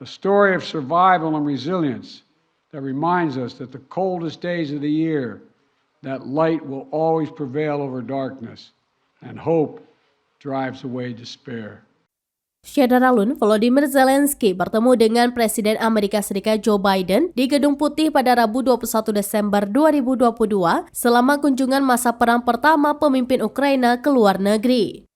A story of survival and resilience that reminds us that the coldest days of the year, that light will always prevail over darkness, and hope drives away despair. Saudara Lun, Volodymyr Zelensky bertemu dengan Presiden Amerika Serikat Joe Biden di Gedung Putih pada Rabu 21 Desember 2022 selama kunjungan masa perang pertama pemimpin Ukraina ke luar negeri.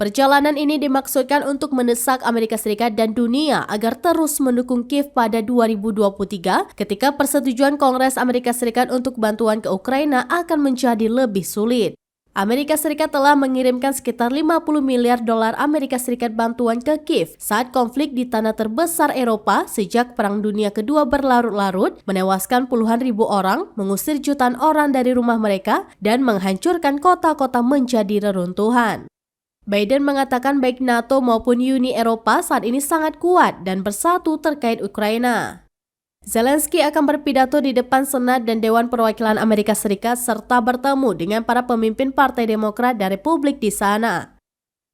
Perjalanan ini dimaksudkan untuk mendesak Amerika Serikat dan dunia agar terus mendukung Kiev pada 2023 ketika persetujuan Kongres Amerika Serikat untuk bantuan ke Ukraina akan menjadi lebih sulit. Amerika Serikat telah mengirimkan sekitar 50 miliar dolar Amerika Serikat bantuan ke Kiev saat konflik di tanah terbesar Eropa sejak Perang Dunia Kedua berlarut-larut, menewaskan puluhan ribu orang, mengusir jutaan orang dari rumah mereka, dan menghancurkan kota-kota menjadi reruntuhan. Biden mengatakan baik NATO maupun Uni Eropa saat ini sangat kuat dan bersatu terkait Ukraina. Zelensky akan berpidato di depan Senat dan Dewan Perwakilan Amerika Serikat serta bertemu dengan para pemimpin Partai Demokrat dan Republik di sana.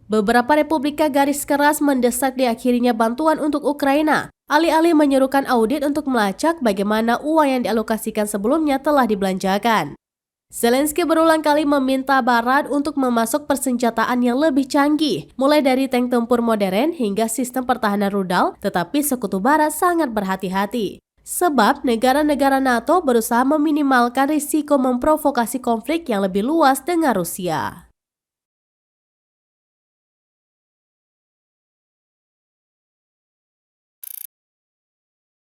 Beberapa Republika garis keras mendesak diakhirinya bantuan untuk Ukraina, alih-alih menyerukan audit untuk melacak bagaimana uang yang dialokasikan sebelumnya telah dibelanjakan. Zelensky berulang kali meminta Barat untuk memasuk persenjataan yang lebih canggih, mulai dari tank tempur modern hingga sistem pertahanan rudal, tetapi Sekutu Barat sangat berhati-hati. Sebab negara-negara NATO berusaha meminimalkan risiko memprovokasi konflik yang lebih luas dengan Rusia.